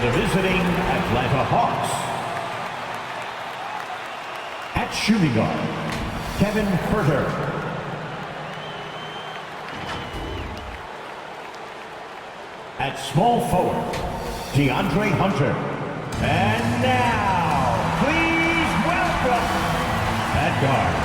the visiting Atlanta Hawks. At shooting guard, Kevin Herter. At small forward, DeAndre Hunter. And now, please welcome at guard.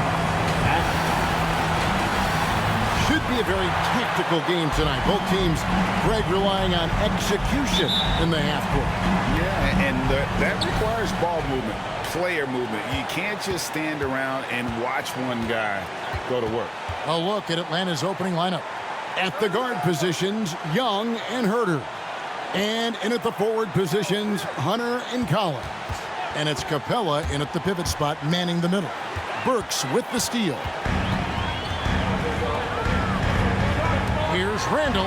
Should be a very tactical game tonight. Both teams, Greg, relying on execution in the half court. Yeah, and that requires ball movement, player movement. You can't just stand around and watch one guy go to work. A look at Atlanta's opening lineup. At the guard positions, Young and Herter. And in at the forward positions, Hunter and Collins. And it's Capella in at the pivot spot, manning the middle. Burks with the steal. Here's Randall.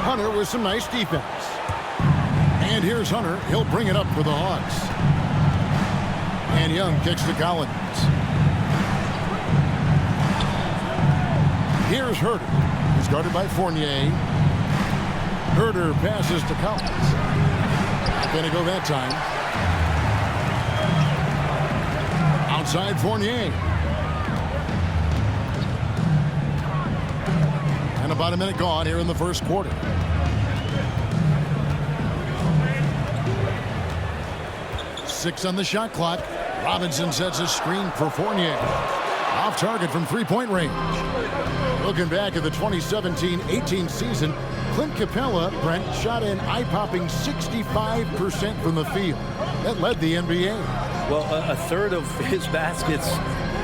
Hunter with some nice defense. And here's Hunter. He'll bring it up for the Hawks. And Young kicks to Collins. Here's Herter. He's guarded by Fournier. Herter passes to Collins. Not going to go that time. Outside Fournier. And about a minute gone here in the first quarter. Six on the shot clock. Robinson sets a screen for Fournier. Off target from three-point range. Looking back at the 2017-18 season, Clint Capella, Brent, shot an eye-popping 65% from the field. That led the NBA. Well, a third of his baskets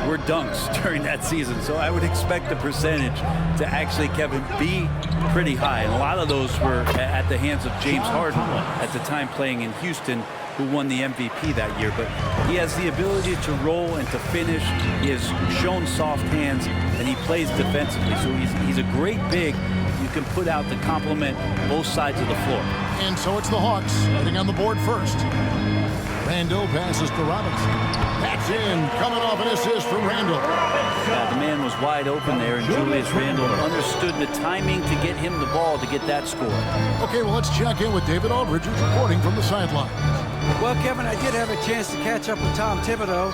were dunks during that season, so I would expect the percentage to actually, Kevin, be pretty high. And a lot of those were at the hands of James Harden at the time playing in Houston, who won the MVP that year. But he has the ability to roll and to finish. He has shown soft hands, and he plays defensively. So he's a great big you can put out to complement both sides of the floor. And so it's the Hawks heading on the board first. Randall passes to Robinson. That's in, coming off an assist from Randall. Yeah, the man was wide open there, and Julius Randle understood the timing to get him the ball to get that score. Okay, well, let's check in with David Aldridge reporting from the sideline. Well, Kevin, I did have a chance to catch up with Tom Thibodeau.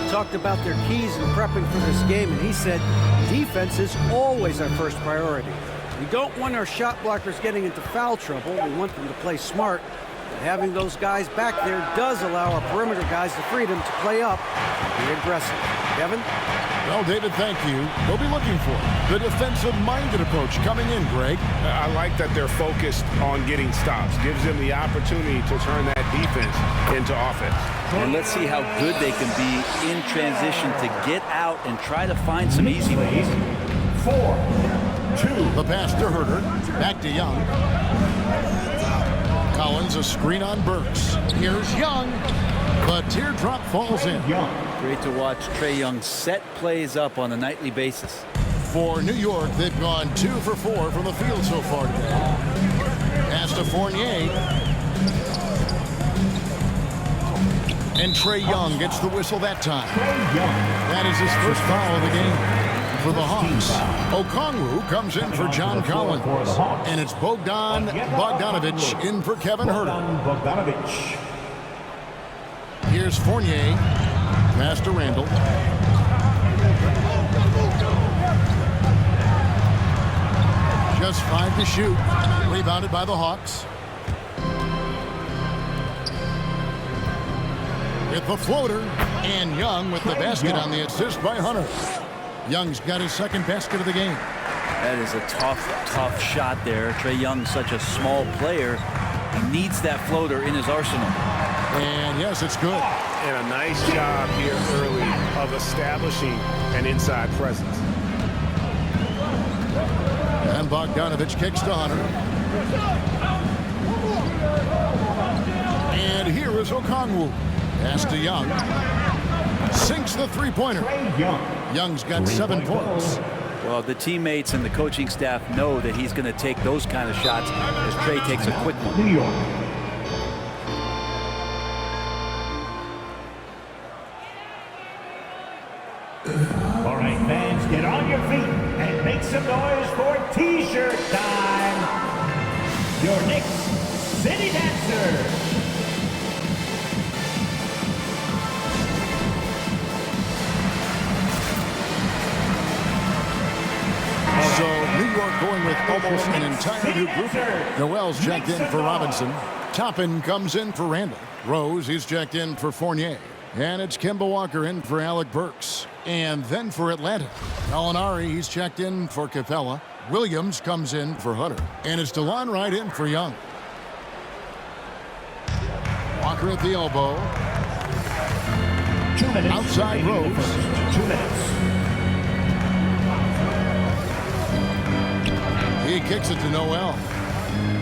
We talked about their keys in prepping for this game, and he said defense is always our first priority. We don't want our shot blockers getting into foul trouble. We want them to play smart. But having those guys back there does allow our perimeter guys the freedom to play up and be aggressive. Kevin? Well, David, thank you. They'll be looking for the defensive-minded approach coming in, Greg. I like that they're focused on getting stops. Gives them the opportunity to turn that defense into offense. And let's see how good they can be in transition to get out and try to find some easy ones. 4-2. The pass to Herter. Back to Young. Collins, a screen on Burks. Here's Young. The teardrop falls in. Great to watch Trae Young set plays up on a nightly basis. For New York, they've gone 2 for 4 from the field so far today. Pass to Fournier. And Trae Young gets the whistle that time. That is his first foul of the game. For the Hawks, Okongwu comes in for John Collins. And it's Bogdanovich in for Kevin Herter. Here's Fournier. Pass to Randall. Just 5 to shoot. Rebounded by the Hawks. With the floater. And Young with the basket on the assist by Hunter. Young's got his second basket of the game. That is a tough shot there. Trae Young's such a small player. He needs that floater in his arsenal. And yes, it's good. And a nice job here early of establishing an inside presence. And Bogdanovich kicks to Hunter. And here is Okongwu. Pass to Young. Sinks the three-pointer. Young's got 7 points. Well, the teammates and the coaching staff know that he's going to take those kind of shots as Trae takes a quick one. New York. All right, fans, get on your feet and make some noise for T-shirt time. Your Knicks City Dancers. almost an entire new group. Noel's checked in for Robinson. Toppin comes in for Randall. Rose, he's checked in for Fournier. And it's Kemba Walker in for Alec Burks. And then for Atlanta, Gallinari, he's checked in for Capella. Williams comes in for Hutter. And it's DeLon Wright in for Young. Walker at the elbow. 2 minutes. Outside Rose. 2 minutes. He kicks it to Noel.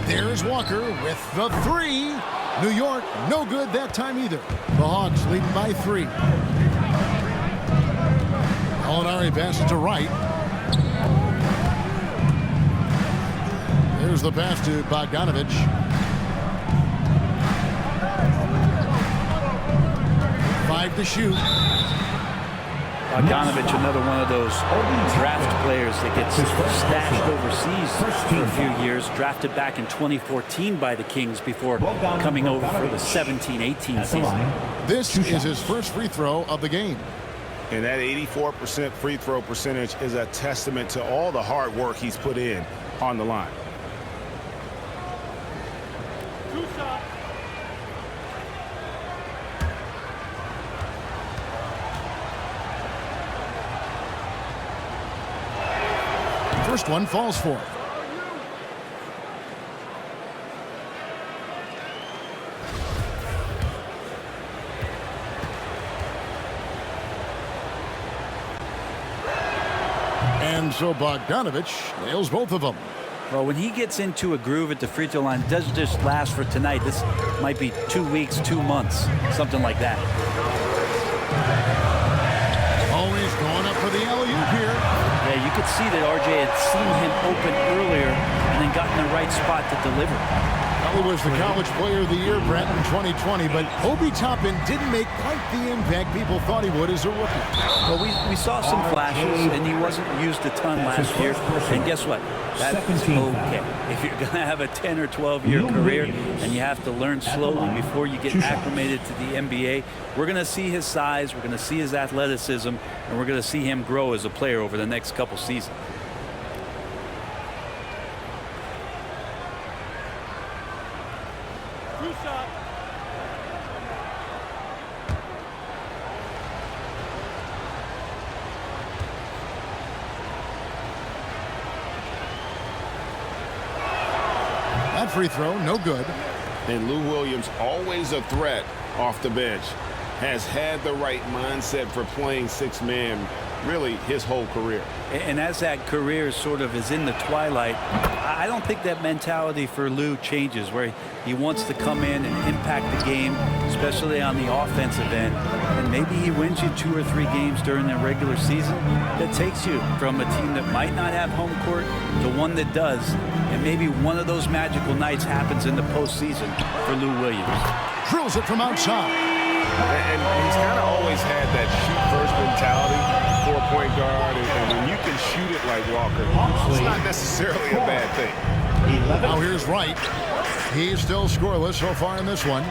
There's Walker with the three. New York, no good that time either. The Hawks leading by 3. Gallinari passes to Wright. There's the pass to Bogdanovich. Five to shoot. Bogdanovich, another one of those draft players that gets stashed overseas for a few years. Drafted back in 2014 by the Kings before coming over for the 17-18 season. This is his first free throw of the game. And that 84% free throw percentage is a testament to all the hard work he's put in on the line. First one falls for him. And so Bogdanovich nails both of them. Well, when he gets into a groove at the free throw line, it doesn't just last for tonight. This might be 2 weeks, 2 months, something like that. Always going up for the alley-oop here. Yeah, you could see that RJ had seen him open earlier and then got in the right spot to deliver. Well, he was the College Player of the Year, Brett, in 2020, but Obi Toppin didn't make quite the impact people thought he would as a rookie. Well, we saw some flashes, and he wasn't used a ton last year. And guess what? That's okay. If you're going to have a 10 or 12-year career and you have to learn slowly before you get acclimated to the NBA, we're going to see his size, we're going to see his athleticism, and we're going to see him grow as a player over the next couple seasons. That free throw, no good. And Lou Williams, always a threat off the bench, has had the right mindset for playing six-man really his whole career. And as that career sort of is in the twilight, I don't think that mentality for Lou changes, where he wants to come in and impact the game, especially on the offensive end. And maybe he wins you 2 or 3 games during the regular season that takes you from a team that might not have home court to one that does. And maybe one of those magical nights happens in the postseason for Lou Williams. Drills it from outside. And he's kind of always had that shoot-first mentality for a point guard. And when you can shoot it like Walker, it's not necessarily a bad thing. Now here's Wright. He's still scoreless so far in this one.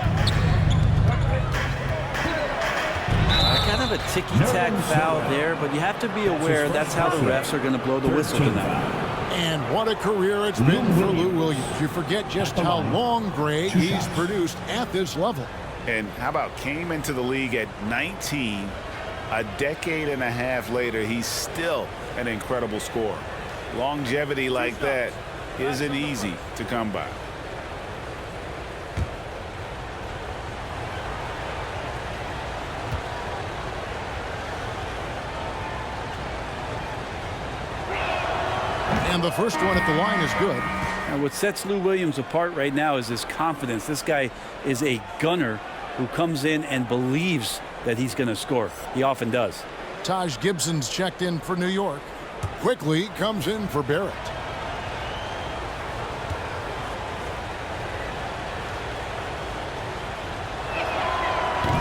Kind of a ticky-tack foul there, but you have to be aware that's how the refs are going to blow the whistle tonight. And what a career it's been for Lou Williams. You forget just how long, Greg, he's produced at this level. And how about came into the league at 19, a decade and a half later, he's still an incredible scorer. Longevity like that isn't easy to come by. And the first one at the line is good. And what sets Lou Williams apart right now is his confidence. This guy is a gunner who comes in and believes that he's going to score. He often does. Taj Gibson's checked in for New York. Quickly comes in for Barrett.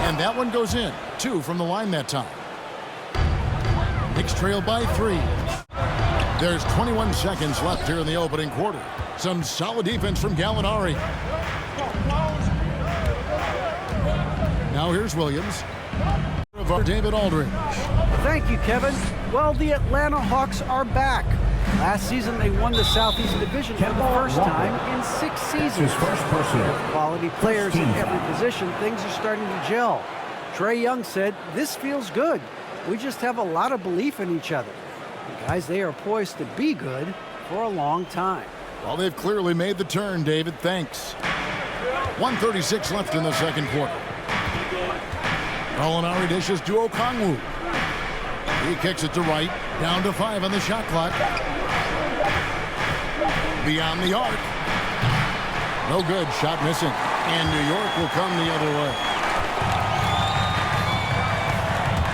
And that one goes in. 2 from the line that time. Knicks trail by 3. There's 21 seconds left here in the opening quarter. Some solid defense from Gallinari. Now here's Williams. David Aldridge. Thank you, Kevin. Well, the Atlanta Hawks are back. Last season, they won the Southeast Division for the first time in 6 seasons. His first personal. With quality players in every position, things are starting to gel. Trae Young said, "This feels good. We just have a lot of belief in each other." And guys, they are poised to be good for a long time. Well, they've clearly made the turn, David. Thanks. 1:36 left in the second quarter. Gallinari dishes to Okongwu. He kicks it to right. Down to 5 on the shot clock. Beyond the arc. No good. Shot missing. And New York will come the other way.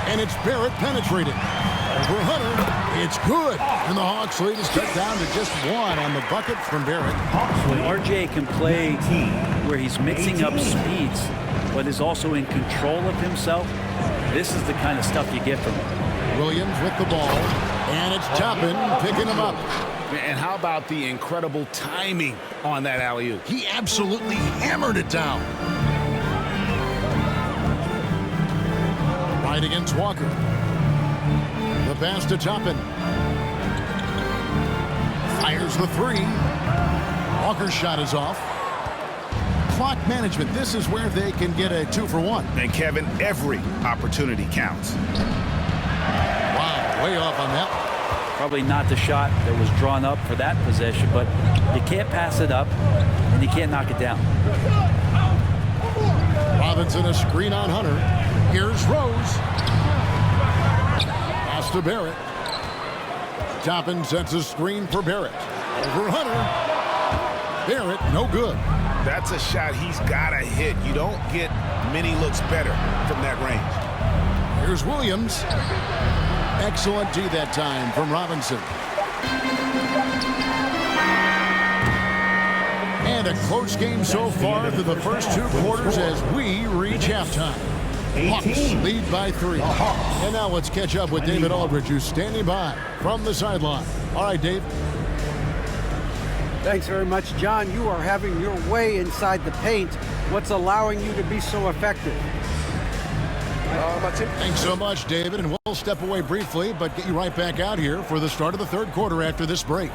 And it's Barrett penetrating. Over Hunter. It's good. And the Hawks lead is cut down to just 1 on the bucket from Barrett. When RJ can play where he's mixing up speeds, but is also in control of himself, this is the kind of stuff you get from him. Williams with the ball. And it's Toppin picking him up. And how about the incredible timing on that alley-oop? He absolutely hammered it down. Right against Walker. The pass to Toppin. Fires the 3. Walker's shot is off. Clock management. This is where they can get a 2-for-1. And Kevin, every opportunity counts. Wow, way off on that. Probably not the shot that was drawn up for that possession, but you can't pass it up and you can't knock it down. Robinson a screen on Hunter. Here's Rose. Pass to Barrett. Toppin sets a screen for Barrett. Over Hunter. Barrett, no good. That's a shot he's got to hit. You don't get many looks better from that range. Here's Williams. Excellent D that time from Robinson. And a close game so far through the first 2 quarters as we reach halftime. Hawks lead by 3. And now let's catch up with David Aldridge, who's standing by from the sideline. All right, Dave. Thanks very much, John. You are having your way inside the paint. What's allowing you to be so effective? Thanks so much, David, and we'll step away briefly, but get you right back out here for the start of the third quarter after this break.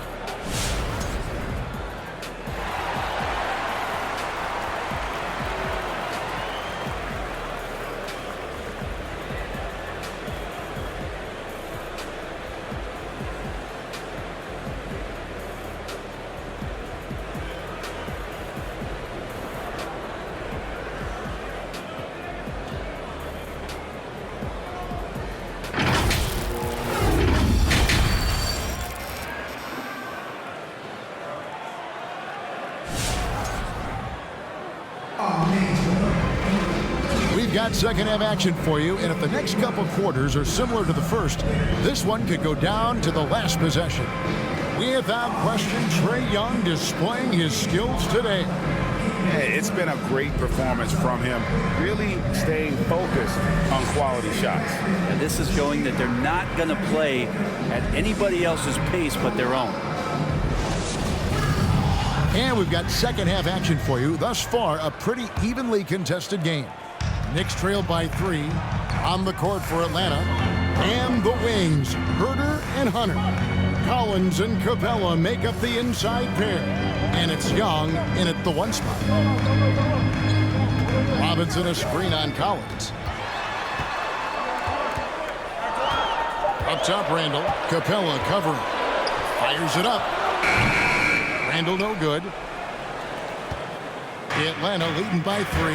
Got second half action for you, and if the next couple quarters are similar to the first, this one could go down to the last possession. Without question, Trae Young displaying his skills today. Yeah, it's been a great performance from him, really staying focused on quality shots. And this is showing that they're not going to play at anybody else's pace but their own. And we've got second half action for you. Thus far, a pretty evenly contested game. Knicks trailed by 3 on the court for Atlanta. And the wings, Herter and Hunter. Collins and Capella make up the inside pair. And it's Young in at the 1 spot. Robinson a screen on Collins. Up top, Randall. Capella covering. Fires it up. Randall no good. Atlanta leading by 3.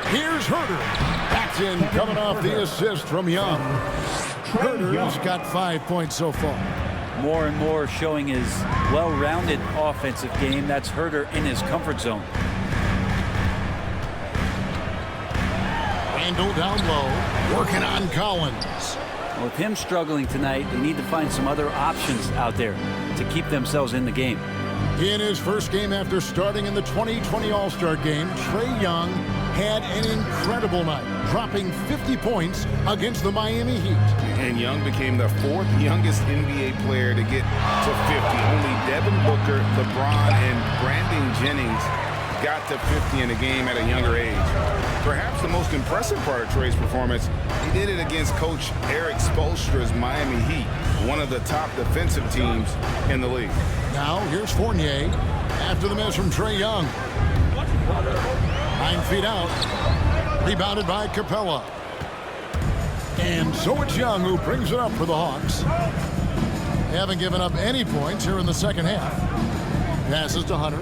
Here's Herter. That's in, coming off the assist from Young. Herter's got 5 points so far. More and more showing his well-rounded offensive game. That's Herter in his comfort zone. Randall down low, working on Collins. With him struggling tonight, they need to find some other options out there to keep themselves in the game. In his first game after starting in the 2020 All-Star Game, Trae Young had an incredible night, dropping 50 points against the Miami Heat. And Young became the 4th youngest NBA player to get to 50. Only Devin Booker, LeBron, and Brandon Jennings got to 50 in a game at a younger age. Perhaps the most impressive part of Trey's performance, he did it against Coach Eric Spoelstra's Miami Heat, one of the top defensive teams in the league. Now here's Fournier after the miss from Trae Young. 9 feet out. Rebounded by Capella. And so it's Young who brings it up for the Hawks. They haven't given up any points here in the second half. Passes to Hunter.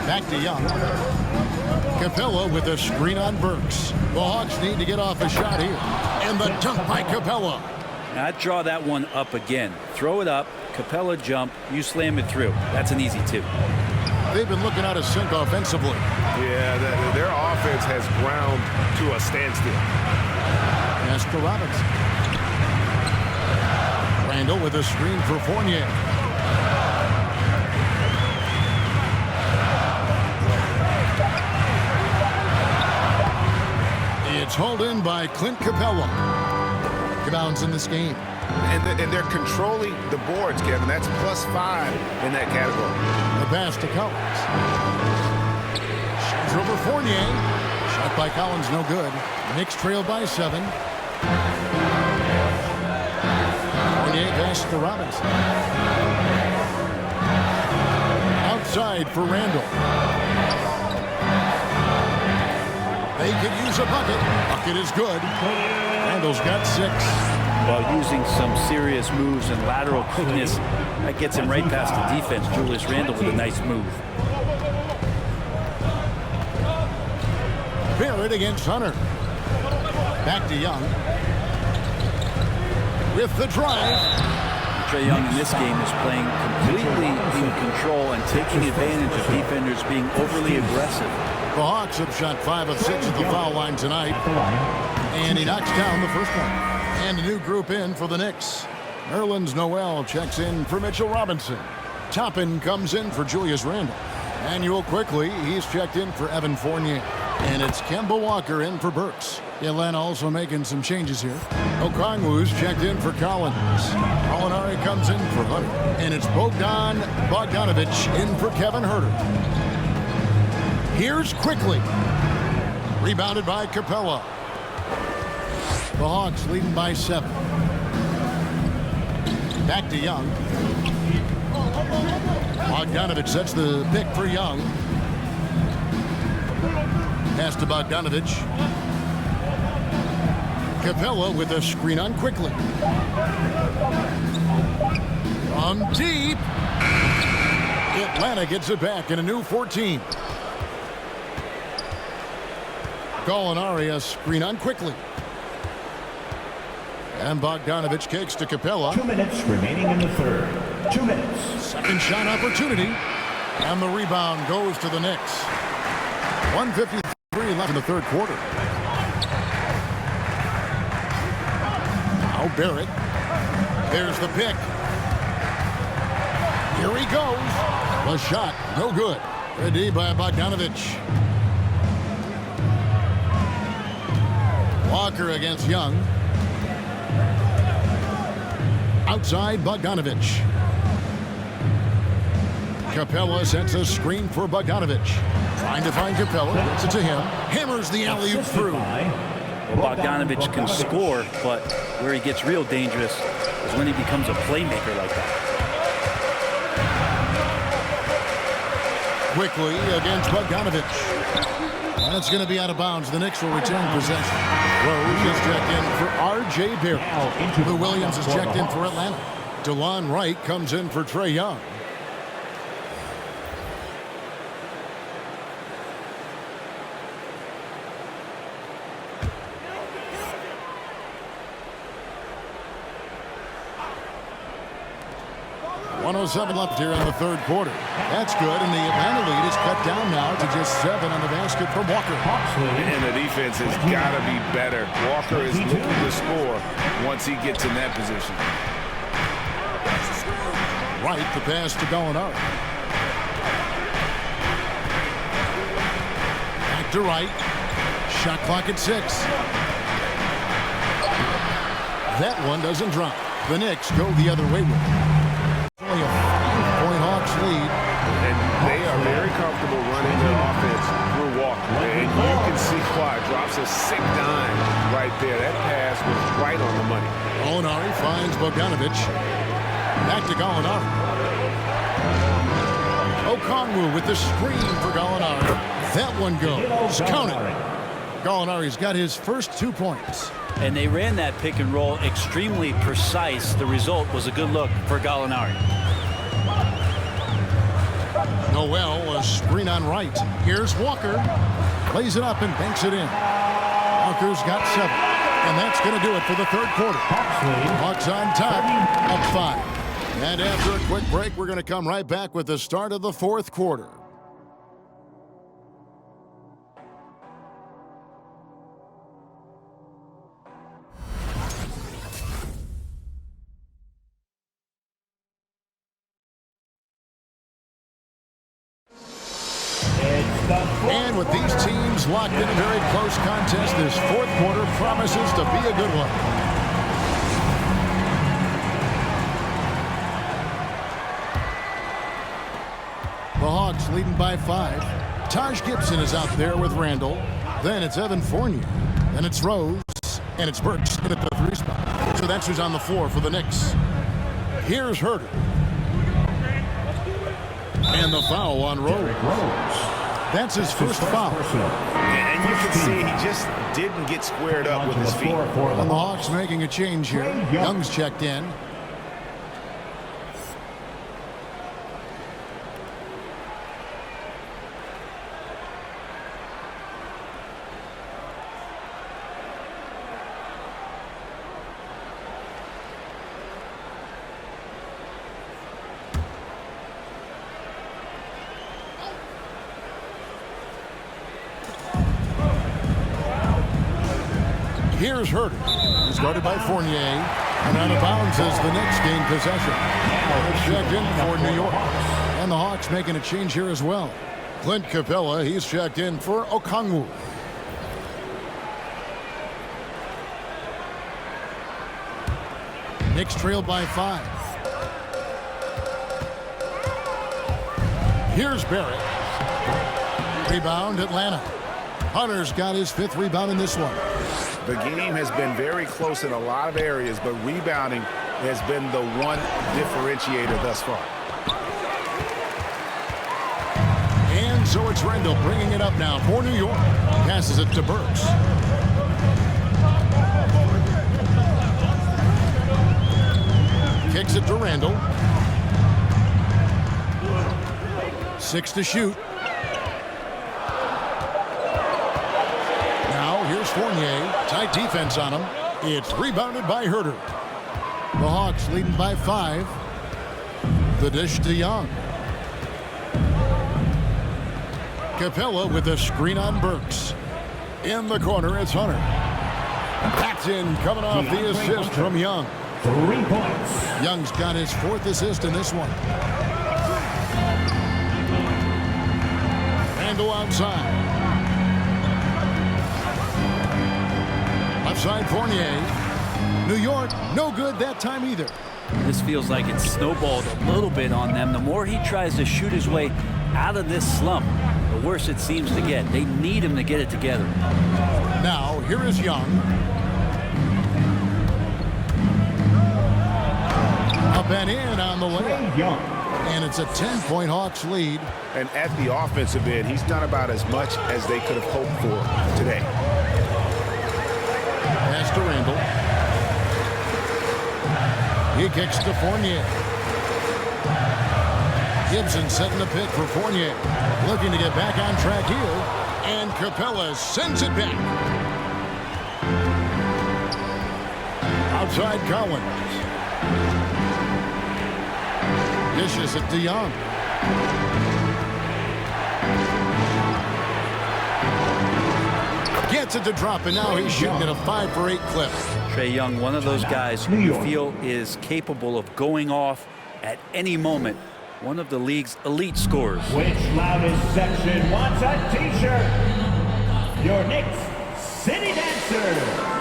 Back to Young. Capella with a screen on Burks. The Hawks need to get off a shot here. And the dunk by Capella. Now, I'd draw that one up again. Throw it up, Capella jump, you slam it through. That's an easy 2. They've been looking out of sync offensively. Yeah, their offense has ground to a standstill. Pass to Robinson. Randall with a screen for Fournier. It's hauled in by Clint Capella. Rebounds in this game. And they're controlling the boards, Kevin. That's +5 in that category. The pass to Collins. Shoots over Fournier. Shot by Collins, no good. Knicks trail by 7. Fournier pass to Robinson. Outside for Randall. They could use a bucket. Bucket is good. Randall's got 6. While using some serious moves and lateral quickness, that gets him right past the defense. Julius Randle with a nice move. Barrett against Hunter. Back to Young. With the drive. Trae Young in this game is playing completely in control and taking advantage of defenders being overly aggressive. The Hawks have shot 5 of 6 at the foul line tonight. And he knocks down the first one. And a new group in for the Knicks. Nerlens Noel checks in for Mitchell Robinson. Toppin comes in for Julius Randle. Manuel quickly, he's checked in for Evan Fournier. And it's Kemba Walker in for Burks. Atlanta also making some changes here. Okongwu's checked in for Collins. Molinari comes in for Hunter. And it's Bogdanovich in for Kevin Huerter. Here's quickly. Rebounded by Capella. The Hawks leading by 7. Back to Young. Bogdanovich sets the pick for Young. Pass to Bogdanovich. Capella with a screen on quickly. From deep. Atlanta gets it back in a new 14. Gallinari a screen on quickly. And Bogdanovich kicks to Capella. 2 minutes remaining in the third. 2 minutes. Second shot opportunity. And the rebound goes to the Knicks. 1:53 left in the third quarter. Now Barrett. There's the pick. Here he goes. The shot, no good. Ready by Bogdanovich. Walker against Young. Outside Bogdanovich. Capella sets a screen for Bogdanovich. Trying to find Capella. Gets it to him. Hammers the alley-oop through. Well, Bogdanovich can score, but where he gets real dangerous is when he becomes a playmaker like that. Quickly against Bogdanovich. That's going to be out of bounds. The Knicks will return possession. Rose is checked in for R.J. Barrett. Lou Williams is checked in for Atlanta. DeLon Wright comes in for Trae Young. .107 left here in the third quarter. That's good, and the Atlanta lead is cut down now to just 7 on the basket from Walker. And the defense has got to be better. Walker is looking to score once he gets in that position. Wright, the pass to Gallinari. Back to Wright. Shot clock at 6. That one doesn't drop. The Knicks go the other way with it. Only a 5-point Hawks lead. And drops a sick dime right there. That pass was right on the money. Gallinari finds Bogdanovic. Back to Gallinari. Okongwu with the screen for Gallinari. That one goes. Count it. Gallinari's got his first 2 points. And they ran that pick and roll extremely precise. The result was a good look for Gallinari. Noel, a screen on right. Here's Walker. Plays it up and banks it in. Walker's got 7. And that's going to do it for the third quarter. Hawks on top, up 5. And after a quick break, we're going to come right back with the start of the fourth quarter. And with these teams locked in a very close contest, this fourth quarter promises to be a good one. The Hawks leading by 5. Taj Gibson is out there with Randall. Then it's Evan Fournier. Then it's Rose. And it's Burks at the 3 spot. So that's who's on the floor for the Knicks. Here's Herter. And the foul on Rose. That's his first foul. And you can see he just didn't get squared up with his feet. And the Hawks making a change here. Young's checked in. Here's Herter. He's guarded by Fournier. And out of bounds as the Knicks gain possession. Checked in for New York. And the Hawks making a change here as well. Clint Capella, he's checked in for Okongwu. Knicks trail by 5. Here's Barrett. Rebound, Atlanta. Hunter's got his 5th rebound in this one. The game has been very close in a lot of areas, but rebounding has been the one differentiator thus far. And so it's Randall bringing it up now for New York. Passes it to Burks. Kicks it to Randall. 6 to shoot. Fournier, tight defense on him. It's rebounded by Herter. The Hawks leading by 5. The dish to Young. Capella with a screen on Burks. In the corner, it's Hunter. That's in, coming off the assist from Young. 3 points. Young's got his 4th assist in this one. Randall outside. Side Fournier. New York, no good that time either. This feels like it's snowballed a little bit on them. The more he tries to shoot his way out of this slump, the worse it seems to get. They need him to get it together. Now, here is Young. Up and in on the layup. Young. And it's a 10-point Hawks lead. And at the offensive end, he's done about as much as they could have hoped for today. Pass to Randall. He kicks to Fournier. Gibson setting the pick for Fournier. Looking to get back on track here. And Capella sends it back. Outside Collins. Dishes it to Young. Gets it to drop, and now he's shooting at a 5-for-8 clip. Trae Young, one of those guys who you feel is capable of going off at any moment. One of the league's elite scorers. Which loudest section wants a t-shirt? Your Knicks City Dancer.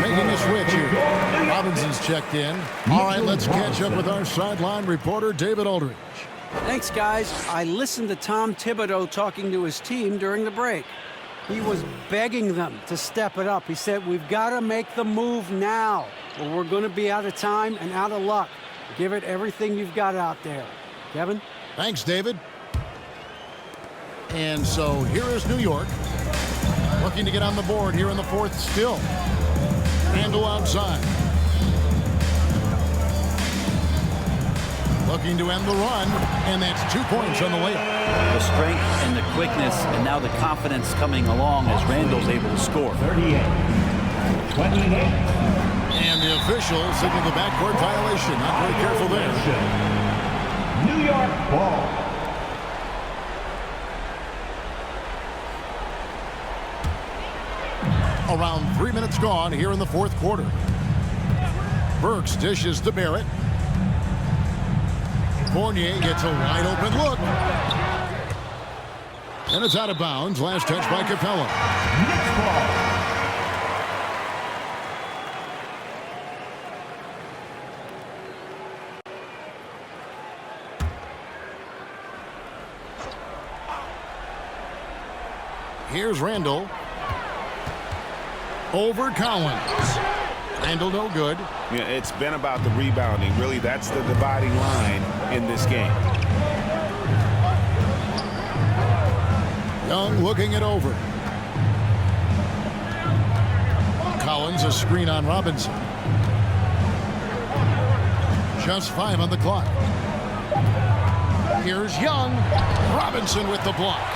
making a switch here. Robinson's checked in. All right, let's catch up with our sideline reporter, David Aldridge. Thanks, guys. I listened to Tom Thibodeau talking to his team during the break. He was begging them to step it up. He said, we've got to make the move now, or we're going to be out of time and out of luck. Give it everything you've got out there. Kevin? Thanks, David. And so here is New York, looking to get on the board here in the fourth still. Handle outside. Looking to end the run, and that's 2 points on the layup. The strength and the quickness, and now the confidence coming along as Randall's able to score. 38. 28. And the official signaled the backcourt violation. Not very careful there. New York ball. Around 3 minutes gone here in the fourth quarter. Burks dishes to Barrett. Fournier gets a wide open look. And it's out of bounds. Last touch by Capella. Knicks ball. Here's Randall. Over Collins. Randall no good. Yeah, it's been about the rebounding. Really, that's the dividing line in this game. Young looking it over. Collins a screen on Robinson. Just 5 on the clock. Here's Young. Robinson with the block.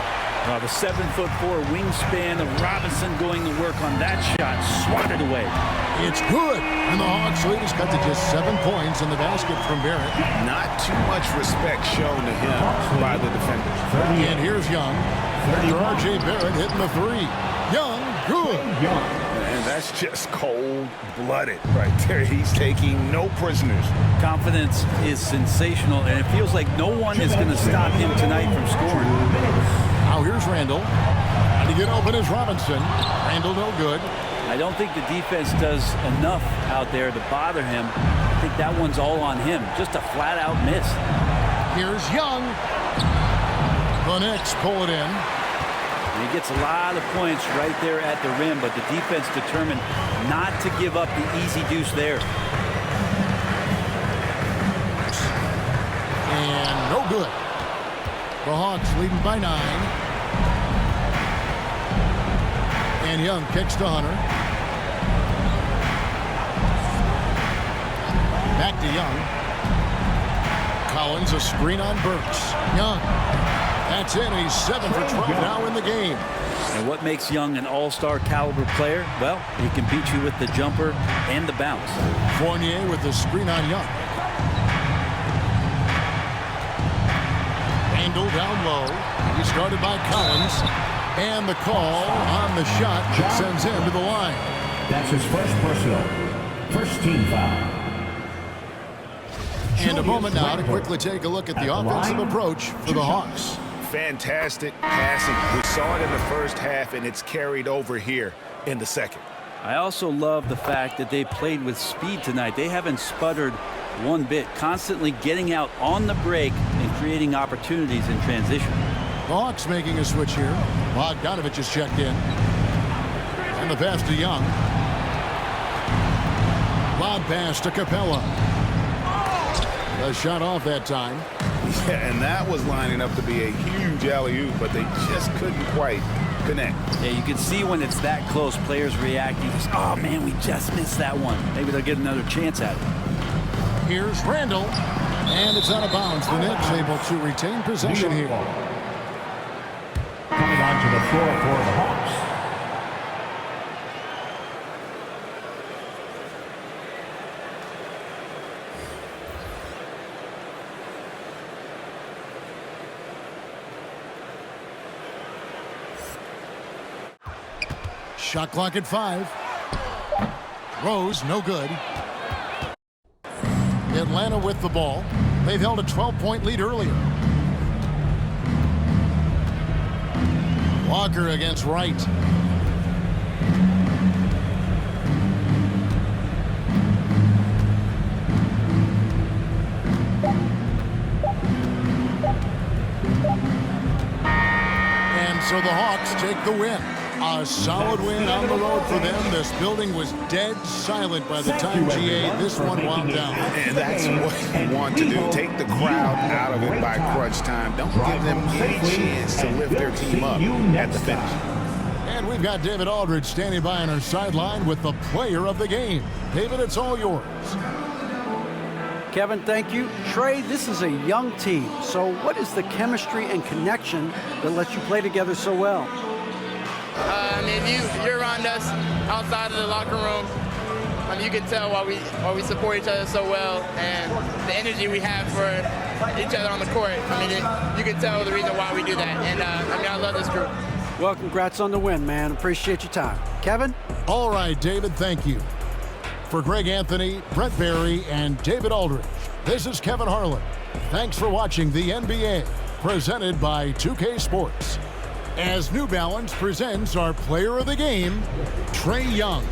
The 7'4" wingspan of Robinson going to work on that shot. Swatted away. It's good. And the Hawks lead is cut to just 7 points in the basket from Barrett. Not too much respect shown to him by the defenders. And here's Young. After R.J. Barrett hitting the three. Young, good. And that's just cold-blooded right there. He's taking no prisoners. Confidence is sensational, and it feels like no one is going to stop him tonight from scoring. Now here's Randall. And to get open is Robinson. Randall no good. I don't think the defense does enough out there to bother him. I think that one's all on him. Just a flat-out miss. Here's Young. The Knicks pull it in. And he gets a lot of points right there at the rim, but the defense determined not to give up the easy deuce there. And no good. The Hawks leading by 9. And Young kicks to Hunter. Back to Young. Collins a screen on Burks. Young. That's it. He's 7 for 12 now in the game. And what makes Young an all-star caliber player? Well, he can beat you with the jumper and the bounce. Fournier with the screen on Young. Randall down low. He started by Collins. And the call on the shot that sends him to the line. That's his first personal. First team foul. And a moment now to quickly take a look at the offensive approach for the Hawks. Fantastic passing. We saw it in the first half, and it's carried over here in the second. I also love the fact that they played with speed tonight. They haven't sputtered one bit, constantly getting out on the break and creating opportunities in transition. The Hawks making a switch here. Bogdanovich is checked in. And the pass to Young. Lob pass to Capella. A shot off that time. Yeah, and that was lining up to be a huge alley-oop, but they just couldn't quite connect. Yeah, you can see when it's that close, players reacting. Oh, man, we just missed that one. Maybe they'll get another chance at it. Here's Randall. And it's out of bounds. The Knicks able to retain possession here. Coming onto the floor for the Hawks. Shot clock at 5. Rose, no good. Atlanta with the ball. They've held a 12-point lead earlier. Walker against Wright. so the Hawks take the win. A solid win on the road for them. This building was dead silent by the time, GA, this one wound down. And that's what you want to do. Take the crowd out of it by crunch time. Don't give them any chance to lift their team up at the finish. And we've got David Aldridge standing by on our sideline with the player of the game. David, it's all yours. Kevin, thank you. Trey, this is a young team. So what is the chemistry and connection that lets you play together so well? I mean, you're around us outside of the locker room. I mean, you can tell why we support each other so well, and the energy we have for each other on the court. I mean, you can tell the reason why we do that. And I mean, I love this group. Well, congrats on the win, man. Appreciate your time. Kevin? All right, David, thank you. For Greg Anthony, Brent Barry, and David Aldridge, this is Kevin Harlan. Thanks for watching the NBA, presented by 2K Sports. As New Balance presents our player of the game, Trae Young.